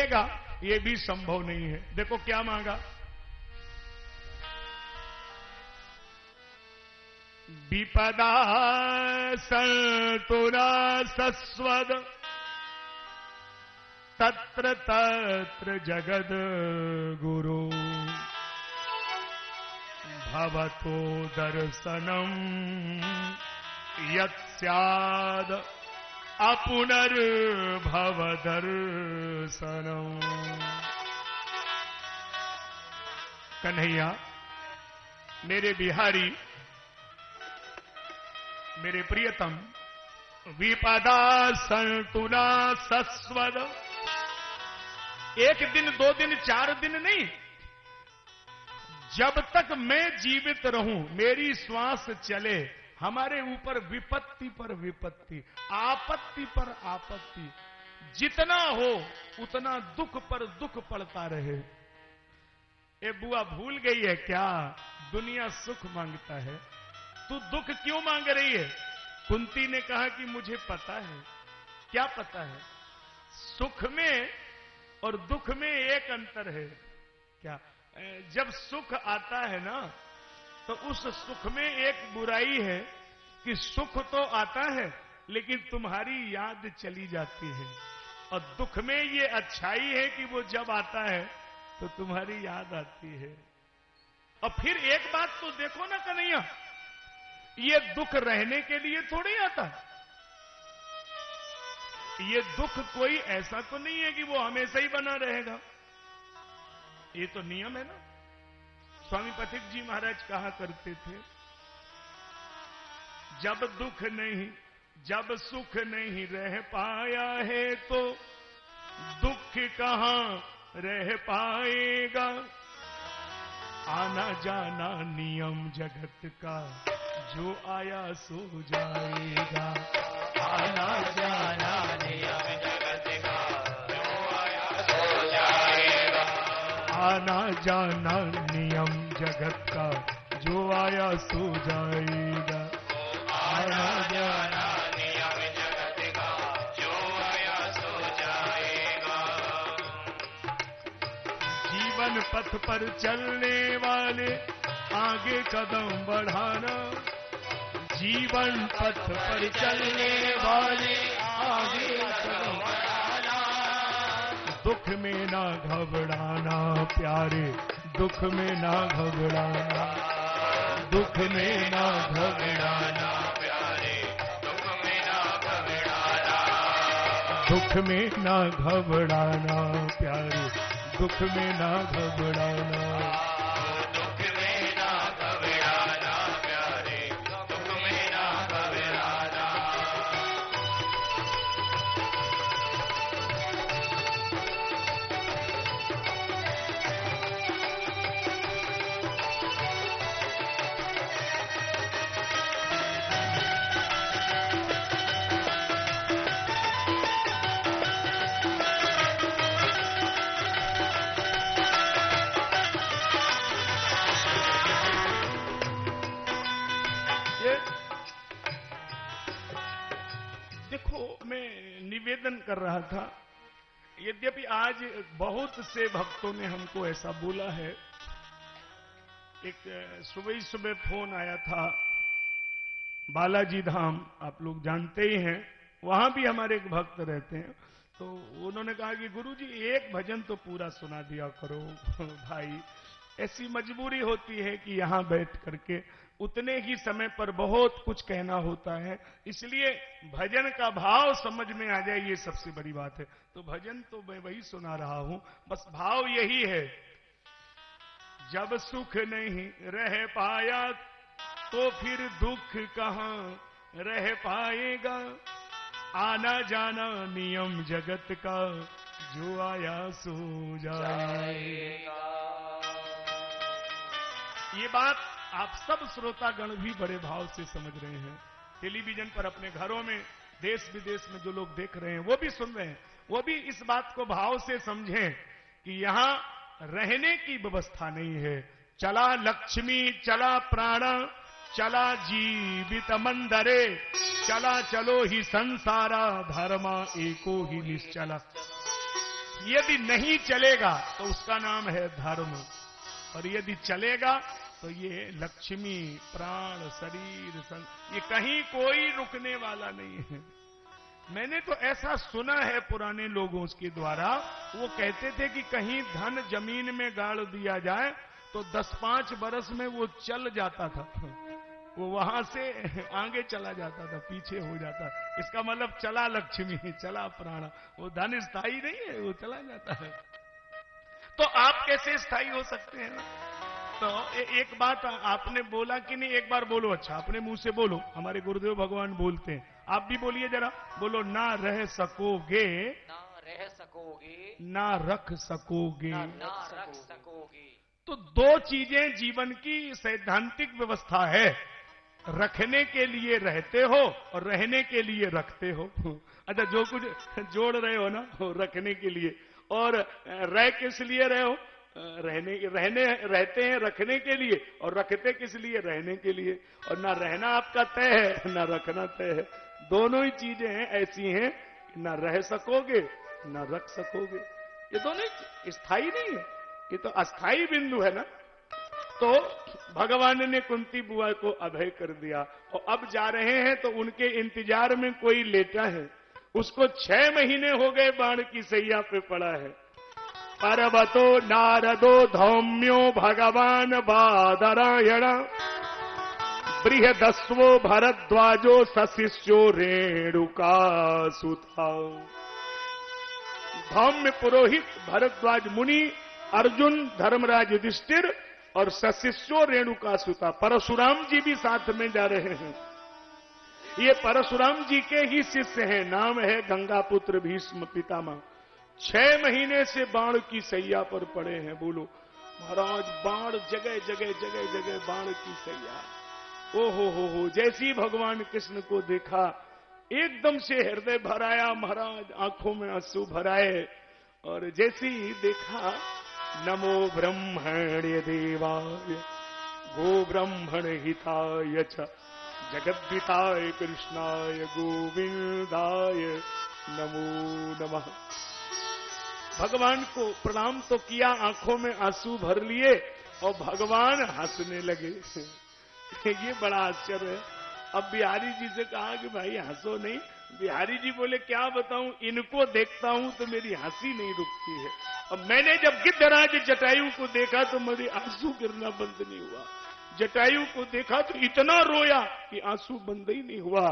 मिलेगा ये भी संभव नहीं है। देखो क्या मांगा, विपदा संतुरा सस्वद तत्र तत्र जगद गुरु भवतो दर्शनम यत् स्याद अपुनर्भव दर्शनम। कन्हैया, मेरे बिहारी, मेरे प्रियतम, विपदा संतुना सस्वद, एक दिन, 2 दिन, 4 दिन नहीं, जब तक मैं जीवित रहूं, मेरी श्वास चले, हमारे ऊपर विपत्ति पर विपत्ति, आपत्ति पर आपत्ति, जितना हो उतना दुख पर दुख पड़ता रहे। ए बुआ भूल गई है क्या, दुनिया सुख मांगता है, तू दुख क्यों मांग रही है? कुंती ने कहा कि मुझे पता है। क्या पता है? सुख में और दुख में एक अंतर है। क्या? जब सुख आता है ना, तो उस सुख में एक बुराई है कि सुख तो आता है लेकिन तुम्हारी याद चली जाती है, और दुख में ये अच्छाई है कि वो जब आता है तो तुम्हारी याद आती है। और फिर एक बात तो देखो ना कन्हैया, ये दुख रहने के लिए थोड़ी आता है। ये दुख कोई ऐसा तो नहीं है कि वो हमेशा ही बना रहेगा, ये तो नियम है ना। स्वामी पथिक जी महाराज कहा करते थे, जब दुख नहीं, जब सुख नहीं रह पाया है तो दुख कहां रह पाएगा। आना जाना नियम जगत का, जो आया सो जाएगा। आना जाना नियम जगत का, जो आया सो जाएगा। आना जाना नियम जगत का, जो आया सो जाएगा। आना जाना नियम जगत का, जो आया सो जाएगा। जीवन पथ पर चलने वाले आगे कदम बढ़ाना, जीवन पथ पर चलने वाले आगे कदम बढ़ाना। दुख में ना घबराना प्यारे, दुख में ना घबराना, दुख में ना घबराना प्यारे, दुख में ना घबराना। दुख में ना घबराना प्यारे, दुख में ना घबराना। दुख में ना घबराना प्यारे, दुख में ना घबराना। निवेदन कर रहा था, यद्यपि आज बहुत से भक्तों ने हमको ऐसा बोला है। एक सुबह सुबह फोन आया था, बालाजी धाम आप लोग जानते ही हैं, वहां भी हमारे एक भक्त रहते हैं, तो उन्होंने कहा कि गुरुजी एक भजन तो पूरा सुना दिया करो। भाई ऐसी मजबूरी होती है कि यहां बैठ करके उतने ही समय पर बहुत कुछ कहना होता है, इसलिए भजन का भाव समझ में आ जाए ये सबसे बड़ी बात है। तो भजन तो मैं वही सुना रहा हूं, बस भाव यही है, जब सुख नहीं रह पाया तो फिर दुख कहां रह पाएगा। आना जाना नियम जगत का, जो आया सो जाएगा। ये बात आप सब श्रोतागण भी बड़े भाव से समझ रहे हैं। टेलीविजन पर अपने घरों में, देश विदेश में जो लोग देख रहे हैं वो भी सुन रहे हैं, वो भी इस बात को भाव से समझें कि यहां रहने की व्यवस्था नहीं है। चला लक्ष्मी चला प्राण, चला जीवित मंदरे, चला चलो ही संसारा, धर्मा एको ही निश्चला। यदि नहीं चलेगा तो उसका नाम है धर्म, और यदि चलेगा तो ये लक्ष्मी, प्राण, शरीर, ये कहीं कोई रुकने वाला नहीं है। मैंने तो ऐसा सुना है पुराने लोगों के द्वारा, वो कहते थे कि कहीं धन जमीन में गाड़ दिया जाए तो 10-5 बरस में वो चल जाता था, वो वहां से आगे चला जाता था, पीछे हो जाता। इसका मतलब चला लक्ष्मी, चला प्राण, वो धन स्थायी नहीं है, वो चला जाता है। तो आप कैसे स्थायी हो सकते हैं? तो एक बात आपने बोला कि नहीं, एक बार बोलो। अच्छा, अपने मुंह से बोलो, हमारे गुरुदेव भगवान बोलते हैं, आप भी बोलिए जरा, बोलो, ना रह सकोगे, ना रह सकोगे, ना रख सकोगे। ना रख सकोगे। तो दो चीजें जीवन की सैद्धांतिक व्यवस्था है, रखने के लिए रहते हो और रहने के लिए रखते हो। अच्छा, जो कुछ जोड़ रहे हो ना, रखने के लिए, और रह किस लिए रहे हो? रहते हैं रखने के लिए, और रखते किस लिए? रहने के लिए। और ना रहना आपका तय है, ना रखना तय है। दोनों ही चीजें हैं ऐसी हैं, ना रह सकोगे ना रख सकोगे। ये दोनों स्थायी नहीं है, ये तो अस्थाई बिंदु है ना। तो भगवान ने कुंती बुआ को अभय कर दिया, और अब जा रहे हैं तो उनके इंतजार में कोई लेटा है, उसको 6 महीने हो गए बाण की सैया पे पड़ा है। पर्वतो नारदो धौम्यो भगवान बादरायण, बृहदस्वो भरद्वाजो सशिष्यो रेणुका सुता। धौम्य पुरोहित भरद्वाज मुनि, अर्जुन, धर्मराज युधिष्ठिर और सशिष्यो रेणुका सुता। परशुराम जी भी साथ में जा रहे हैं। ये परशुराम जी के ही शिष्य हैं, नाम है गंगापुत्र भीष्म पितामह। 6 महीने से बाण की सैया पर पड़े हैं। बोलो महाराज, बाण जगह जगह जगह जगह बाण की सैया। ओ हो, जैसी भगवान कृष्ण को देखा एकदम से हृदय भर आया महाराज, आंखों में आंसू भराए। और जैसे ही देखा, नमो ब्रह्मण्य देवाय गो ब्रह्मण हिताय च जगद्विताय कृष्णाय गोविंदाय नमो नमः। भगवान को प्रणाम तो किया, आंखों में आंसू भर लिए और भगवान हंसने लगे। ये बड़ा आश्चर्य है। अब बिहारी जी से कहा कि भाई हंसो नहीं। बिहारी जी बोले, क्या बताऊं, इनको देखता हूं तो मेरी हंसी नहीं रुकती है। अब मैंने जब गिद्धराज जटायु को देखा तो मेरी आंसू गिरना बंद नहीं हुआ। जटायु को देखा तो इतना रोया कि आंसू बंद ही नहीं हुआ।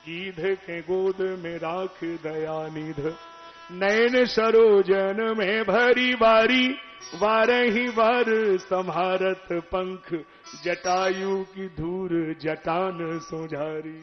गीध के गोद में राख दयानिध, नयन सरोजन में भरी बारी, वारही वार संहारत पंख, जटायु की धूल जटान सुझारी।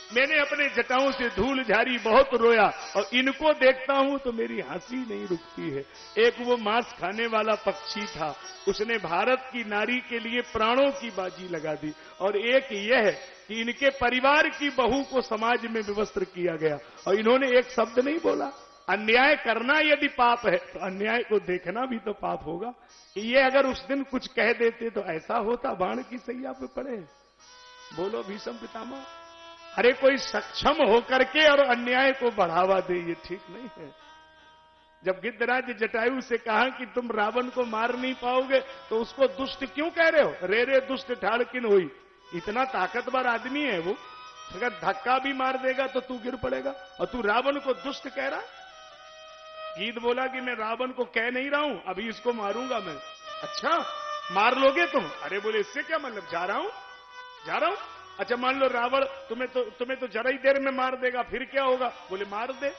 मैंने अपने जटाओं से धूल झारी, बहुत रोया, और इनको देखता हूं तो मेरी हंसी नहीं रुकती है। एक वो मांस खाने वाला पक्षी था, उसने भारत की नारी के लिए प्राणों की बाजी लगा दी। और एक यह है कि इनके परिवार की बहू को समाज में विवस्त्र किया गया, और इन्होंने एक शब्द नहीं बोला। अन्याय करना यदि पाप है तो अन्याय को देखना भी तो पाप होगा। ये अगर उस दिन कुछ कह देते तो ऐसा होता, बाण की सैया पे पड़े। बोलो भीष्म पितामह। अरे कोई सक्षम होकर के और अन्याय को बढ़ावा दे, ये ठीक नहीं है। जब गिद्धराज जटायु से कहा कि तुम रावण को मार नहीं पाओगे तो उसको दुष्ट क्यों कह रहे हो? रे दुष्ट ठाड़ किन हुई। इतना ताकतवर आदमी है वो, अगर धक्का भी मार देगा तो तू गिर पड़ेगा, और तू रावण को दुष्ट कह रहा। गीत बोला कि मैं रावण को कह नहीं रहा हूं, अभी इसको मारूंगा मैं। अच्छा, मार लोगे तुम? अरे बोले, इससे क्या मतलब, जा रहा हूं। अच्छा, मान लो रावण तुम्हें तो जरा ही देर में मार देगा, फिर क्या होगा? बोले मार दे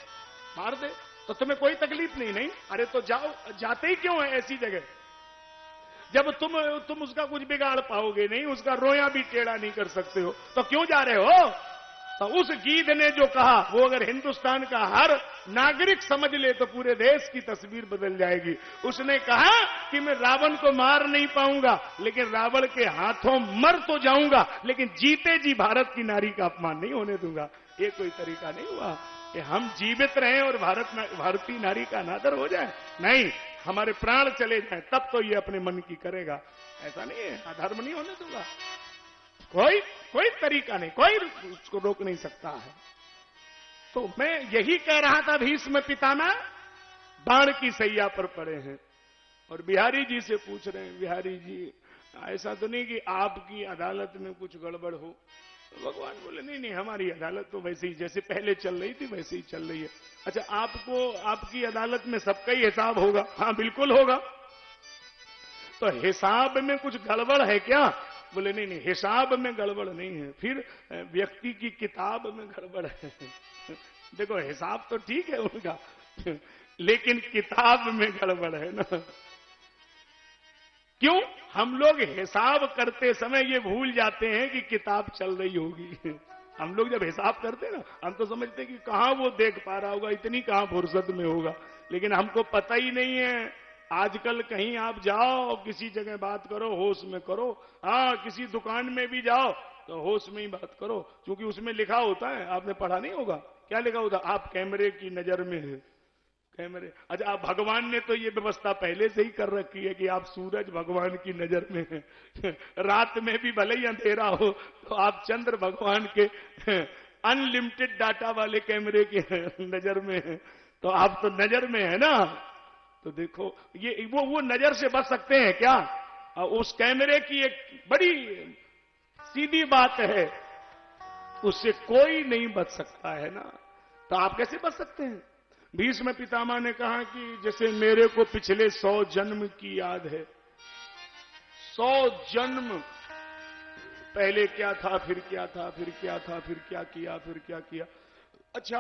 तो तुम्हें कोई तकलीफ नहीं। अरे तो जाओ, जाते ही क्यों है ऐसी जगह जब तुम उसका कुछ बिगाड़ पाओगे नहीं, उसका रोया भी टेढ़ा नहीं कर सकते हो, तो क्यों जा रहे हो? तो उस गीत ने जो कहा वो अगर हिंदुस्तान का हर नागरिक समझ ले तो पूरे देश की तस्वीर बदल जाएगी। उसने कहा कि मैं रावण को मार नहीं पाऊंगा, लेकिन रावण के हाथों मर तो जाऊंगा, लेकिन जीते जी भारत की नारी का अपमान नहीं होने दूंगा। ये कोई तरीका नहीं हुआ कि हम जीवित रहें और भारतीय नारी का अनादर हो जाए। नहीं, हमारे प्राण चले जाएं तब तो ये अपने मन की करेगा। ऐसा नहीं है, अधर्म नहीं होने दूंगा। कोई तरीका नहीं, कोई उसको रोक नहीं सकता है। तो मैं यही कह रहा था, भीष्म पितामह बाण की सैया पर पड़े हैं और बिहारी जी से पूछ रहे हैं, बिहारी जी ऐसा तो नहीं कि आपकी अदालत में कुछ गड़बड़ हो? तो भगवान बोले नहीं नहीं, हमारी अदालत तो वैसे ही जैसे पहले चल रही थी वैसे ही चल रही है। अच्छा, आपको आपकी अदालत में सबका ही हिसाब होगा? हाँ बिल्कुल होगा। तो हिसाब में कुछ गड़बड़ है क्या? बोले नहीं नहीं, हिसाब में गड़बड़ नहीं है, फिर व्यक्ति की किताब में गड़बड़ है। देखो हिसाब तो ठीक है उनका, लेकिन किताब में गड़बड़ है ना। क्यों? हम लोग हिसाब करते समय ये भूल जाते हैं कि किताब चल रही होगी। हम लोग जब हिसाब करते हैं ना, हम तो समझते हैं कि कहां वो देख पा रहा होगा, इतनी कहां फुर्सत में होगा, लेकिन हमको पता ही नहीं है। आजकल कहीं आप जाओ, किसी जगह बात करो, होश में करो। हाँ, किसी दुकान में भी जाओ तो होश में ही बात करो, क्योंकि उसमें लिखा होता है, आपने पढ़ा नहीं होगा, क्या लिखा होता? आप कैमरे की नजर में है। कैमरे, अच्छा, आप भगवान ने तो ये व्यवस्था पहले से ही कर रखी है कि आप सूरज भगवान की नजर में हैं। रात में भी भले ही अंधेरा हो तो आप चंद्र भगवान के अनलिमिटेड डाटा वाले कैमरे की नजर में हैं, तो आप तो नजर में है ना। तो देखो ये वो नजर से बच सकते हैं क्या? उस कैमरे की एक बड़ी सीधी बात है, उससे कोई नहीं बच सकता है ना। तो आप कैसे बच सकते हैं? भीष्म पितामह ने कहा कि जैसे मेरे को पिछले 100 जन्म की याद है, 100 जन्म पहले क्या था, फिर क्या था, फिर क्या था, फिर क्या किया, फिर क्या किया। अच्छा,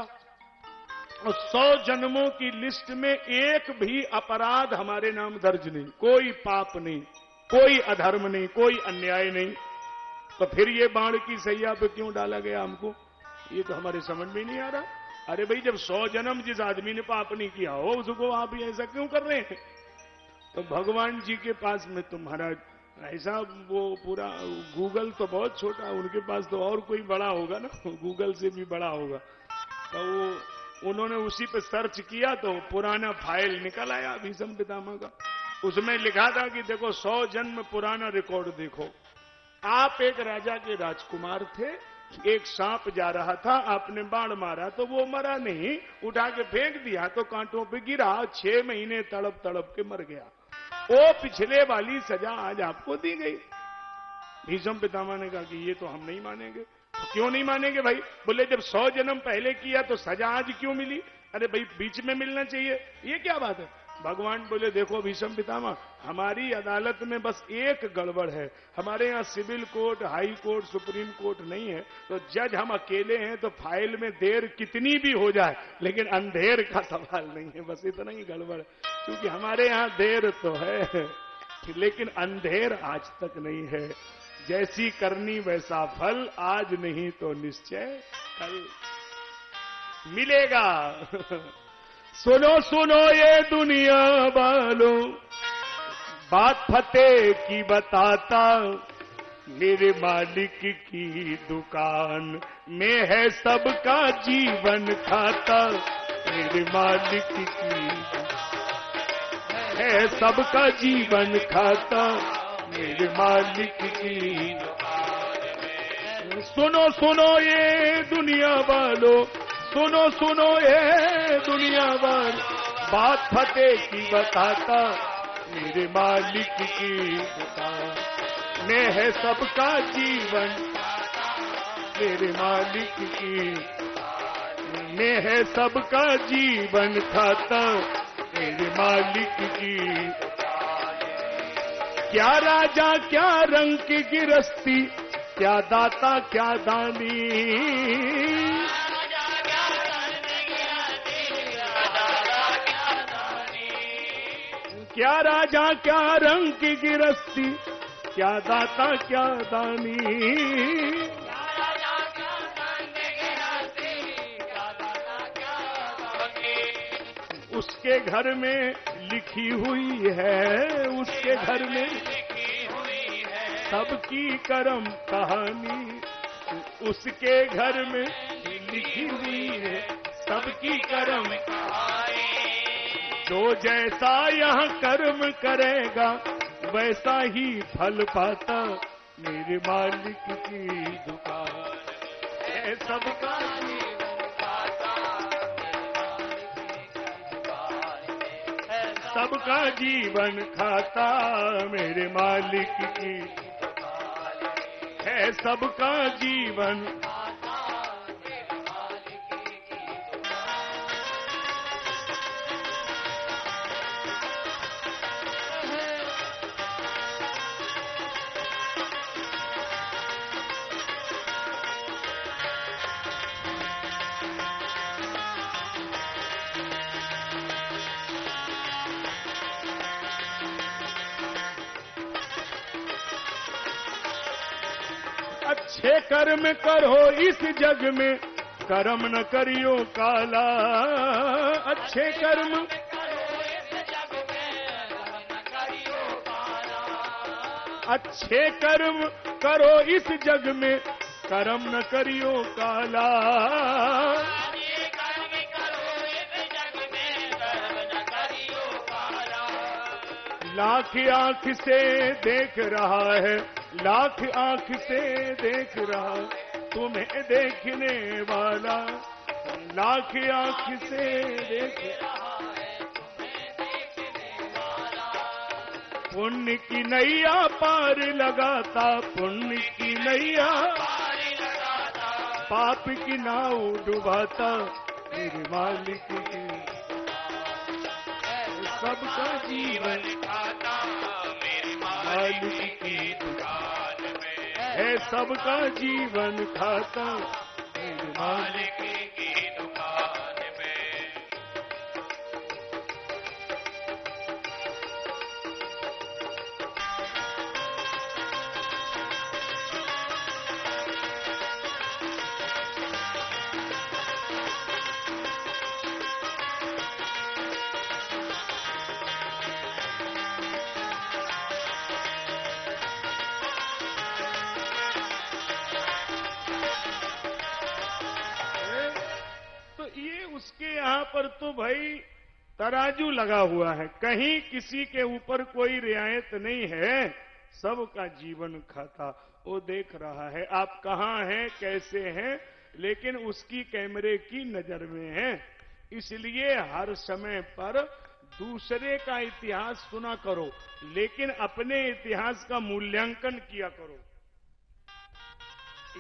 और 100 जन्मों की लिस्ट में एक भी अपराध हमारे नाम दर्ज नहीं, कोई पाप नहीं, कोई अधर्म नहीं, कोई अन्याय नहीं। तो फिर ये बाण की सैया पे क्यों डाला गया हमको? ये तो हमारे समझ में नहीं आ रहा। अरे भाई, जब 100 जन्म जिस आदमी ने पाप नहीं किया हो उसको आप ऐसा क्यों कर रहे हैं? तो भगवान जी के पास में तुम्हारा ऐसा वो पूरा गूगल तो बहुत छोटा, उनके पास तो और कोई बड़ा होगा ना, गूगल से भी बड़ा होगा। तो वो उन्होंने उसी पे सर्च किया तो पुराना फाइल निकल आया भीष्म पितामह का। उसमें लिखा था कि देखो 100 जन्म पुराना रिकॉर्ड देखो। आप एक राजा के राजकुमार थे, एक सांप जा रहा था, आपने बाण मारा तो वो मरा नहीं, उठा के फेंक दिया तो कांटों पे गिरा, 6 महीने तड़प तड़प के मर गया। वो पिछले वाली सजा आज आपको दी गई। भीष्म पितामह ने कहा कि ये तो हम नहीं मानेंगे। तो क्यों नहीं मानेंगे भाई? बोले जब 100 जन्म पहले किया तो सजा आज क्यों मिली? अरे भाई, बीच में मिलना चाहिए, ये क्या बात है? भगवान बोले देखो भीष्म पितामह, हमारी अदालत में बस एक गड़बड़ है। हमारे यहाँ civil court, high court, supreme court नहीं है, तो जज हम अकेले हैं, तो फाइल में देर कितनी भी हो जाए लेकिन अंधेर का सवाल नहीं है, बस इतना ही गड़बड़ है। क्योंकि हमारे यहाँ देर तो है लेकिन अंधेर आज तक नहीं है। जैसी करनी वैसा फल, आज नहीं तो निश्चय कल मिलेगा। सुनो सुनो ये दुनिया वालों, बात फतेह की बताता, मेरे मालिक की दुकान में है सबका जीवन खाता। मेरे मालिक की है सबका जीवन खाता, मेरे मालिक की दुकान में। सुनो सुनो ये दुनिया वालों, सुनो सुनो ये दुनिया वालों, बात फतेह की बताता, मेरे मालिक की दुकान में है सबका जीवन। मेरे मालिक की में है सबका जीवन खाता, मेरे मालिक की। क्या राजा क्या रंग की गिरस्ती, क्या दाता क्या दानी। क्या राजा क्या रंग की गिरस्ती, क्या दाता क्या दानी। उसके घर में लिखी हुई है, उसके घर में सबकी कर्म कहानी। उसके घर में लिखी हुई है सबकी कर्म कहानी। जो जैसा यहाँ कर्म करेगा वैसा ही फल पाता, मेरे मालिक की दुकान है सबका जीवन खाता। सबका जीवन खाता मेरे मालिक की है, सबका जीवन। अच्छे कर्म करो इस जग में, कर्म न करियो काला। अच्छे कर्म अच्छे कर्म करो इस जग में, कर्म न करियो काला। लाख आंख से देख रहा है, लाख आंख से देख रहा तुम्हें देखने वाला। लाख आंख से देख रहा है तुम्हें देखने वाला। पुण्य की नैया पार लगाता, पुण्य की नैया पार लगाता, पाप की नाव डुबाता मेरे मालिक की। सबका जीवन खाता मेरे मालिक की दुकान में है, सबका जीवन खाता मेरे मालिक की दुकान में। उसके यहाँ पर तो भाई तराजू लगा हुआ है, कहीं किसी के ऊपर कोई रियायत नहीं है, सबका जीवन खाता। वो देख रहा है आप कहाँ हैं, कैसे हैं, लेकिन उसकी कैमरे की नजर में है। इसलिए हर समय पर दूसरे का इतिहास सुना करो, लेकिन अपने इतिहास का मूल्यांकन किया करो।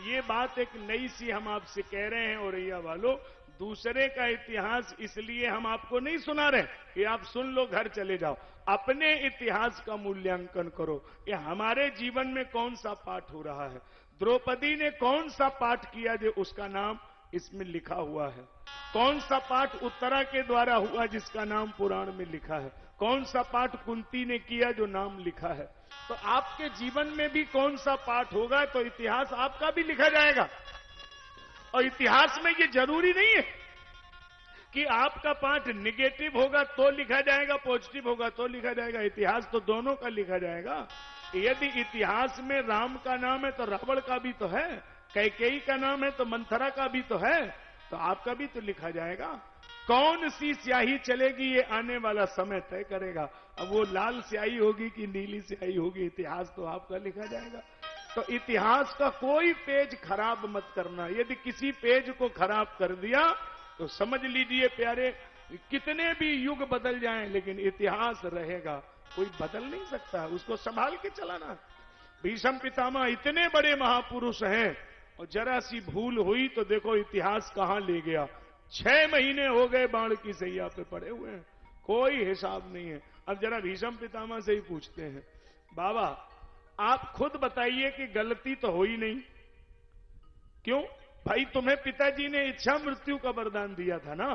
ये बात एक नई सी हम आपसे कह रहे हैं औरैया वालों। दूसरे का इतिहास इसलिए हम आपको नहीं सुना रहे कि आप सुन लो घर चले जाओ। अपने इतिहास का मूल्यांकन करो, ये हमारे जीवन में कौन सा पाठ हो रहा है। द्रौपदी ने कौन सा पाठ किया जो उसका नाम इसमें लिखा हुआ है। कौन सा पाठ उत्तरा के द्वारा हुआ जिसका नाम पुराण में लिखा है। कौन सा पाठ कुंती ने किया जो नाम लिखा है। तो आपके जीवन में भी कौन सा पाठ होगा तो इतिहास आपका भी लिखा जाएगा। और इतिहास में ये जरूरी नहीं है कि आपका पाठ निगेटिव होगा तो लिखा जाएगा, पॉजिटिव होगा तो लिखा जाएगा। इतिहास तो दोनों का लिखा जाएगा। यदि इतिहास में राम का नाम है तो रावण का भी तो है, कैकेयी का नाम है तो मंथरा का भी तो है, तो आपका भी तो लिखा जाएगा। कौन सी स्याही चलेगी ये आने वाला समय तय करेगा। अब वो लाल स्याही होगी कि नीली स्याही होगी, इतिहास तो आपका लिखा जाएगा। तो इतिहास का कोई पेज खराब मत करना। यदि किसी पेज को खराब कर दिया तो समझ लीजिए प्यारे, कितने भी युग बदल जाएं लेकिन इतिहास रहेगा, कोई बदल नहीं सकता, उसको संभाल के चलाना। भीष्म पितामह इतने बड़े महापुरुष हैं और जरा सी भूल हुई तो देखो इतिहास कहां ले गया। 6 महीने हो गए बाण की सैया पे पड़े हुए हैं, कोई हिसाब नहीं है। अब जरा भीष्म पितामह से ही पूछते हैं, बाबा आप खुद बताइए कि गलती तो हो ही नहीं, क्यों भाई? तुम्हें पिताजी ने इच्छा मृत्यु का वरदान दिया था ना,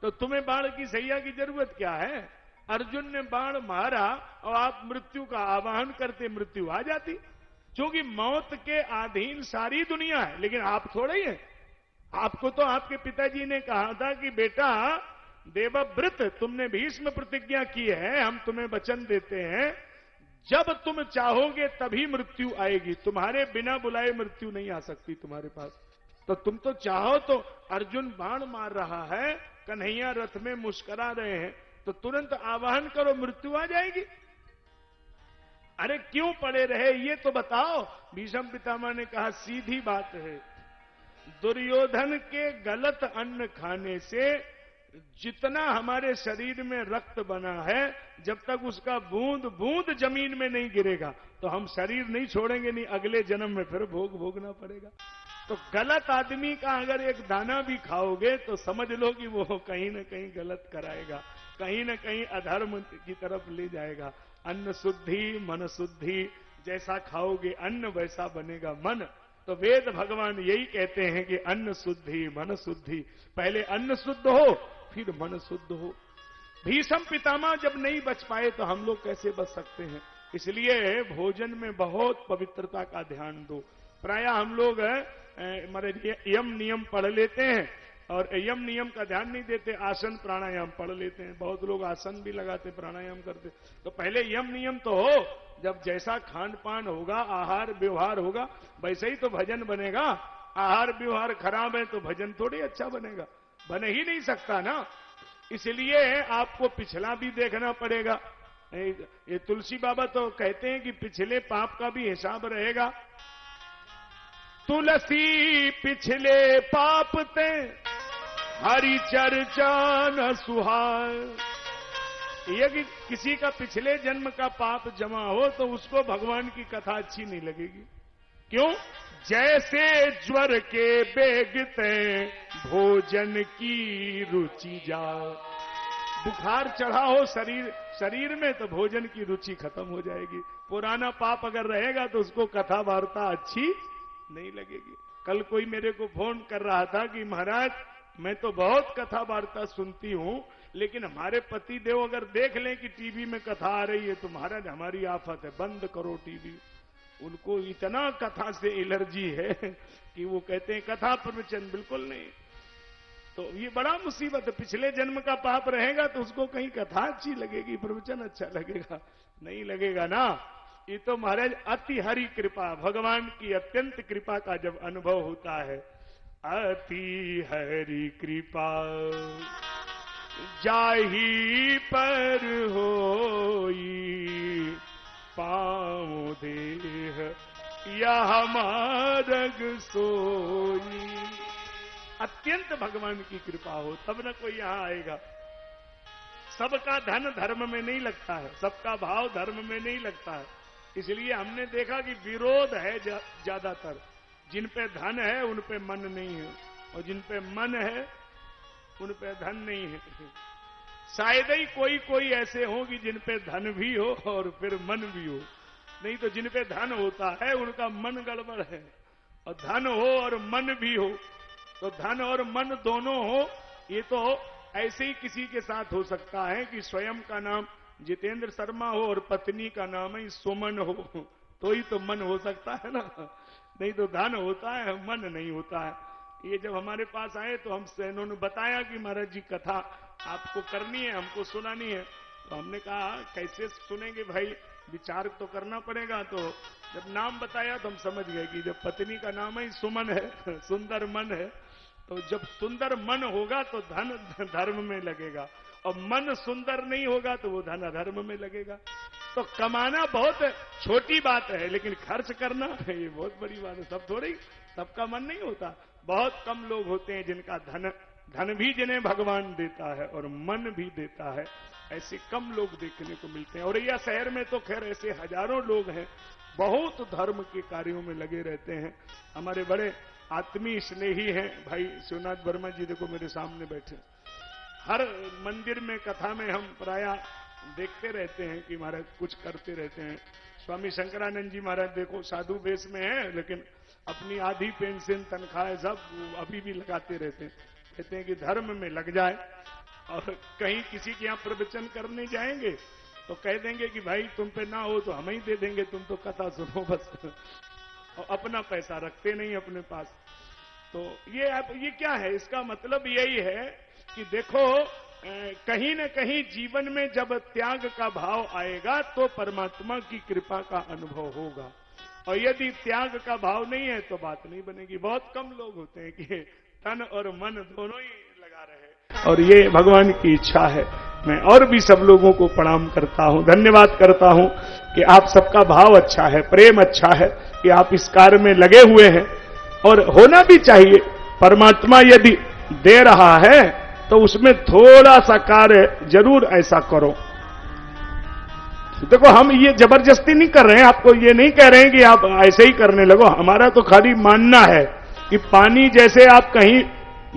तो तुम्हें बाण की सैया की जरूरत क्या है? अर्जुन ने बाण मारा और आप मृत्यु का आवाहन करते, मृत्यु आ जाती। क्योंकि मौत के अधीन सारी दुनिया है, लेकिन आप थोड़े ही है। आपको तो आपके पिताजी ने कहा था कि बेटा देवव्रत, तुमने भीष्म प्रतिज्ञा की है, हम तुम्हें वचन देते हैं जब तुम चाहोगे तभी मृत्यु आएगी, तुम्हारे बिना बुलाए मृत्यु नहीं आ सकती तुम्हारे पास। तो तुम तो चाहो तो अर्जुन बाण मार रहा है, कन्हैया रथ में मुस्कुरा रहे हैं, तो तुरंत आवाहन करो, मृत्यु आ जाएगी। अरे क्यों पड़े रहे ये तो बताओ। भीष्म पितामह ने कहा सीधी बात है, दुर्योधन के गलत अन्न खाने से जितना हमारे शरीर में रक्त बना है, जब तक उसका बूंद बूंद जमीन में नहीं गिरेगा तो हम शरीर नहीं छोड़ेंगे, नहीं अगले जन्म में फिर भोगना पड़ेगा। तो गलत आदमी का अगर एक दाना भी खाओगे तो समझ लो कि वो कहीं न कहीं गलत कराएगा, कहीं न कहीं अधर्म की तरफ ले जाएगा। अन्न शुद्धि मन शुद्धि, जैसा खाओगे अन्न वैसा बनेगा मन। तो वेद भगवान यही कहते हैं कि अन्न शुद्धि मन शुद्धि, पहले अन्न शुद्ध हो फिर मन शुद्ध हो। भीष्म पितामह जब नहीं बच पाए तो हम लोग कैसे बच सकते हैं? इसलिए भोजन में बहुत पवित्रता का ध्यान दो। प्रायः हम लोग यम नियम पढ़ लेते हैं और यम नियम का ध्यान नहीं देते, आसन प्राणायाम पढ़ लेते हैं। बहुत लोग आसन भी लगाते, प्राणायाम करते। तो पहले यम नियम तो हो, जब जैसा खान पान होगा, आहार व्यवहार होगा, वैसे ही तो भजन बनेगा। आहार व्यवहार खराब है तो भजन थोड़ी अच्छा बनेगा, बन ही नहीं सकता ना। इसलिए आपको पिछला भी देखना पड़ेगा। ये तुलसी बाबा तो कहते हैं कि पिछले पाप का भी हिसाब रहेगा। तुलसी पिछले पाप ते हरि चर्चा न सुहाय। ये कि किसी का पिछले जन्म का पाप जमा हो तो उसको भगवान की कथा अच्छी नहीं लगेगी। क्यों? जैसे ज्वर के बेगते भोजन की रुचि जाए। बुखार चढ़ा हो शरीर में तो भोजन की रुचि खत्म हो जाएगी। पुराना पाप अगर रहेगा तो उसको कथा वार्ता अच्छी नहीं लगेगी। कल कोई मेरे को फोन कर रहा था कि महाराज मैं तो बहुत कथा वार्ता सुनती हूं, लेकिन हमारे पति देव अगर देख लें कि टीवी में कथा आ रही है तो महाराज हमारी आफत है, बंद करो टीवी। उनको इतना कथा से एलर्जी है कि वो कहते हैं कथा प्रवचन बिल्कुल नहीं। तो ये बड़ा मुसीबत है। पिछले जन्म का पाप रहेगा तो उसको कहीं कथा अच्छी लगेगी, प्रवचन अच्छा लगेगा, नहीं लगेगा ना। ये तो महाराज अति हरि कृपा, भगवान की अत्यंत कृपा का जब अनुभव होता है। अति हरि कृपा जाही पर होई, पाँव देह यह मार्ग सोई। अत्यंत भगवान की कृपा हो तब न कोई यहां आएगा। सबका धन धर्म में नहीं लगता है, सबका भाव धर्म में नहीं लगता है। इसलिए हमने देखा कि विरोध है ज्यादातर। जिन पे धन है उन पे मन नहीं है, और जिन पे मन है उन पे धन नहीं है। शायद ही कोई कोई ऐसे हो कि जिन पे धन भी हो और फिर मन भी हो। नहीं तो जिन पे धन होता है उनका मन गड़बड़ है, और धन हो और मन भी हो। तो धन और मन दोनों हो, ये तो ऐसे ही किसी के साथ हो सकता है कि स्वयं का नाम जितेंद्र शर्मा हो और पत्नी का नाम ही सुमन हो, तो ही तो मन हो सकता है ना। नहीं तो धन होता है, मन नहीं होता है। ये जब हमारे पास आए तो हमसे इन्होंने बताया कि महाराज जी कथा आपको करनी है, हमको सुनानी है। तो हमने कहा कैसे सुनेंगे भाई, विचार तो करना पड़ेगा। तो जब नाम बताया तो हम समझ गए कि जब पत्नी का नाम ही सुमन है, सुंदर मन है, तो जब सुंदर मन होगा तो धन धर्म में लगेगा, और मन सुंदर नहीं होगा तो वो धन अधर्म में लगेगा। तो कमाना बहुत छोटी बात है, लेकिन खर्च करना ये बहुत बड़ी बात है। सब थोड़ी, सबका मन नहीं होता। बहुत कम लोग होते हैं जिनका धन भी जिन्हें भगवान देता है और मन भी देता है। ऐसे कम लोग देखने को मिलते हैं। और यह शहर में तो खैर ऐसे हजारों लोग हैं, बहुत धर्म के कार्यों में लगे रहते हैं। हमारे बड़े आत्मीय स्नेही हैं भाई शिवनाथ वर्मा जी, देखो मेरे सामने बैठे। हर मंदिर में कथा में हम प्रायः देखते रहते हैं कि महाराज कुछ करते रहते हैं। स्वामी शंकरानंद जी महाराज देखो साधु वेश में है, लेकिन अपनी आधी पेंशन तनख्वाह सब अभी भी लगाते रहते हैं। कहते हैं कि धर्म में लग जाए, और कहीं किसी के यहाँ प्रवचन करने जाएंगे तो कह देंगे कि भाई तुम पे ना हो तो हम ही दे देंगे, तुम तो कथा सुनो बस। और अपना पैसा रखते नहीं अपने पास। तो ये क्या है? इसका मतलब यही है कि देखो कहीं न कहीं जीवन में जब त्याग का भाव आएगा तो परमात्मा की कृपा का अनुभव होगा, और यदि त्याग का भाव नहीं है तो बात नहीं बनेगी। बहुत कम लोग होते हैं कि तन और मन दोनों ही लगा रहे, और ये भगवान की इच्छा है। मैं और भी सब लोगों को प्रणाम करता हूं, धन्यवाद करता हूं कि आप सबका भाव अच्छा है, प्रेम अच्छा है, कि आप इस कार्य में लगे हुए हैं, और होना भी चाहिए। परमात्मा यदि दे रहा है तो उसमें थोड़ा सा कार्य जरूर ऐसा करो। देखो हम ये जबरदस्ती नहीं कर रहे हैं, आपको ये नहीं कह रहे हैं कि आप ऐसे ही करने लगो। हमारा तो खाली मानना है कि पानी जैसे आप कहीं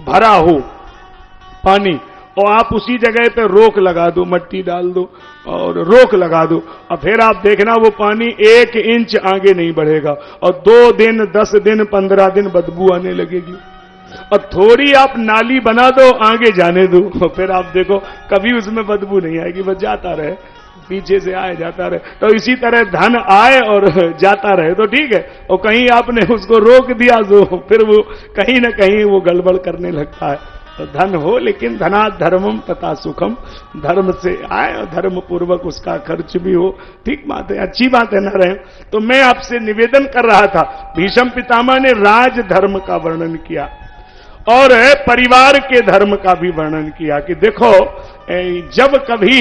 भरा हो पानी और आप उसी जगह पे रोक लगा दो, मट्टी डाल दो और रोक लगा दो, और फिर आप देखना वो पानी 1 इंच आगे नहीं बढ़ेगा और 2 दिन 10 दिन 15 दिन बदबू आने लगेगी। और थोड़ी आप नाली बना दो, आगे जाने दो, और फिर आप देखो कभी उसमें बदबू नहीं आएगी, बस जाता रहे, पीछे से आए जाता रहे। तो इसी तरह धन आए और जाता रहे तो ठीक है, और कहीं आपने उसको रोक दिया तो फिर वो कहीं ना कहीं वो गड़बड़ करने लगता है। तो धन हो लेकिन धनात् धर्मम तथा सुखम, धर्म से आए और धर्म पूर्वक उसका खर्च भी हो, ठीक बात है, अच्छी बात है, न रहे। तो मैं आपसे निवेदन कर रहा था, भीष्म पितामह ने राज धर्म का वर्णन किया और परिवार के धर्म का भी वर्णन किया कि देखो जब कभी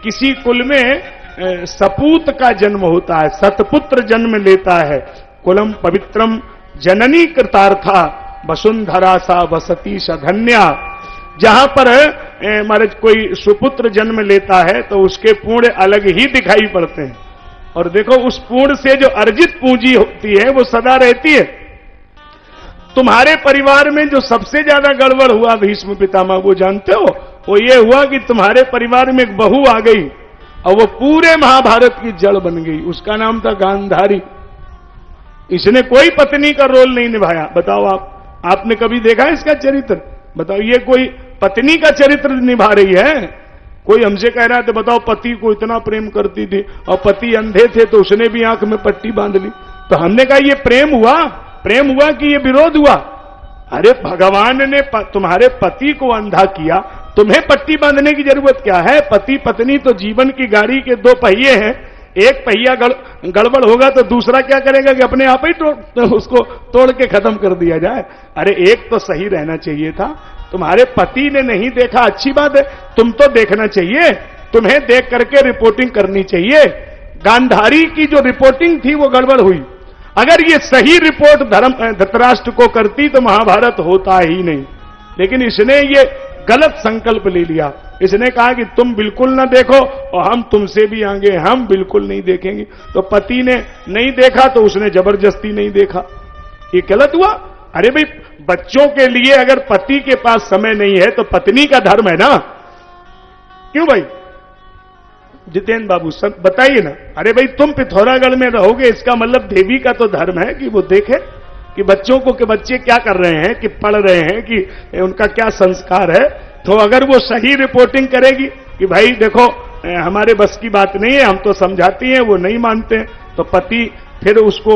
किसी कुल में सपूत का जन्म होता है, सतपुत्र जन्म लेता है, कुलम पवित्रम जननी कृतार्था वसुंधरा सा वसती सधन्या, जहां पर महाराज कोई सुपुत्र जन्म लेता है तो उसके पुण्य अलग ही दिखाई पड़ते हैं। और देखो उस पुण्य से जो अर्जित पूंजी होती है वो सदा रहती है। तुम्हारे परिवार में जो सबसे ज्यादा गड़बड़ हुआ भीष्म पितामह, वो जानते हो? वो ये हुआ कि तुम्हारे परिवार में एक बहू आ गई और वो पूरे महाभारत की जड़ बन गई। उसका नाम था गांधारी। इसने कोई पत्नी का रोल नहीं निभाया। बताओ आपने कभी देखा इसका चरित्र? बताओ, ये कोई पत्नी का चरित्र निभा रही है? कोई हमसे कह रहा था बताओ पति को इतना प्रेम करती थी और पति अंधे थे तो उसने भी आंख में पट्टी बांध ली। तो हमने कहा ये प्रेम हुआ? प्रेम हुआ कि ये विरोध हुआ? अरे भगवान ने तुम्हारे पति को अंधा किया, तुम्हें पट्टी बांधने की जरूरत क्या है? पति पत्नी तो जीवन की गाड़ी के 2 पहिए हैं, एक पहिया गड़बड़ होगा तो दूसरा क्या करेगा कि अपने आप ही उसको तोड़ के खत्म कर दिया जाए। अरे एक तो सही रहना चाहिए था। तुम्हारे पति ने नहीं देखा, अच्छी बात है, तुम तो देखना चाहिए, तुम्हें देख करके रिपोर्टिंग करनी चाहिए। गांधारी की जो रिपोर्टिंग थी वो गड़बड़ हुई। अगर ये सही रिपोर्ट धृतराष्ट्र को करती तो महाभारत होता ही नहीं, लेकिन इसने ये गलत संकल्प ले लिया। इसने कहा कि तुम बिल्कुल ना देखो और हम तुमसे भी आगे, हम बिल्कुल नहीं देखेंगे। तो पति ने नहीं देखा तो उसने जबरदस्ती नहीं देखा, ये गलत हुआ। अरे भाई, बच्चों के लिए अगर पति के पास समय नहीं है तो पत्नी का धर्म है ना, क्यों भाई? जितेंद्र बाबू सब बताइए ना। अरे भाई, तुम पिथौरागढ़ में रहोगे, इसका मतलब देवी का तो धर्म है कि वो देखे कि बच्चों को, कि बच्चे क्या कर रहे हैं, कि पढ़ रहे हैं, कि उनका क्या संस्कार है। तो अगर वो सही रिपोर्टिंग करेगी कि भाई देखो हमारे बस की बात नहीं है, हम तो समझाती हैं, वो नहीं मानते हैं, तो पति फिर उसको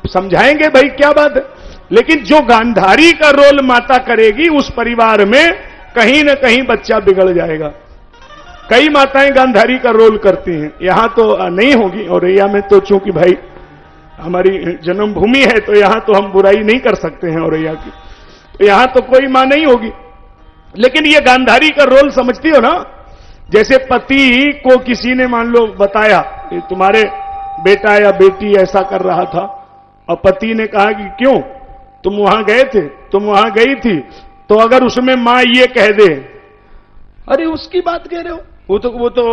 समझाएंगे भाई क्या बात है। लेकिन जो गांधारी का रोल माता करेगी उस परिवार में कहीं ना कहीं बच्चा बिगड़ जाएगा। कई माताएं गांधारी का रोल करती हैं, यहां तो नहीं होगी, औरैया में तो चूंकि भाई हमारी जन्मभूमि है तो यहां तो हम बुराई नहीं कर सकते हैं औरैया की, तो यहां तो कोई मां नहीं होगी। लेकिन ये गांधारी का रोल समझती हो ना? जैसे पति को किसी ने मान लो बताया कि तुम्हारे बेटा या बेटी ऐसा कर रहा था, और पति ने कहा कि क्यों, तुम वहां गए थे, तुम वहां गई थी, तो अगर उसमें मां ये कह दे, अरे उसकी बात कह रहे हो, वो तो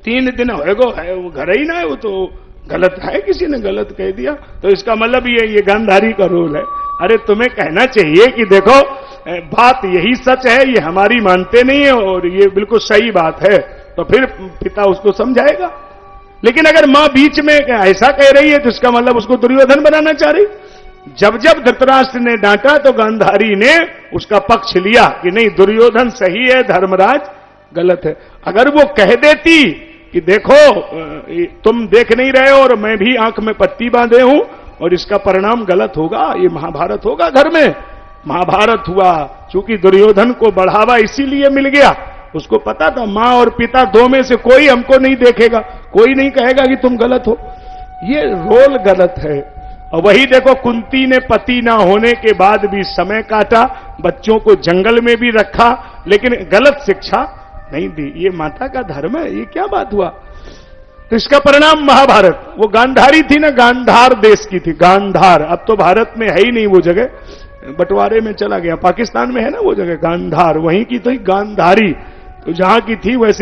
3 दिन होएगो है, वो घर ही ना है, वो तो गलत है, किसी ने गलत कह दिया, तो इसका मतलब ये गांधारी का रोल है। अरे तुम्हें कहना चाहिए कि देखो बात यही सच है, ये हमारी मानते नहीं है और ये बिल्कुल सही बात है, तो फिर पिता उसको समझाएगा। लेकिन अगर मां बीच में ऐसा कह रही है तो इसका मतलब उसको दुर्योधन बनाना चाह रही। जब जब धृतराष्ट्र ने डांटा तो गांधारी ने उसका पक्ष लिया कि नहीं, दुर्योधन सही है, धर्मराज गलत है। अगर वो कह देती कि देखो तुम देख नहीं रहे हो और मैं भी आंख में पट्टी बांधे हूं और इसका परिणाम गलत होगा, ये महाभारत होगा घर में। महाभारत हुआ चूंकि दुर्योधन को बढ़ावा इसीलिए मिल गया, उसको पता था मां और पिता 2 में से कोई हमको नहीं देखेगा, कोई नहीं कहेगा कि तुम गलत हो। ये रोल गलत है। और वही देखो, कुंती ने पति ना होने के बाद भी समय काटा, बच्चों को जंगल में भी रखा, लेकिन गलत शिक्षा नहीं दी। ये माता का धर्म है? ये क्या बात हुआ? तो इसका परिणाम महाभारत। वो गांधारी थी ना, गांधार देश की थी, गांधार। अब तो भारत में है ही नहीं वो जगह, बंटवारे में चला गया। पाकिस्तान में है ना वो जगह गांधार, वहीं की तो ही गांधारी, तो जहां की थी वैसी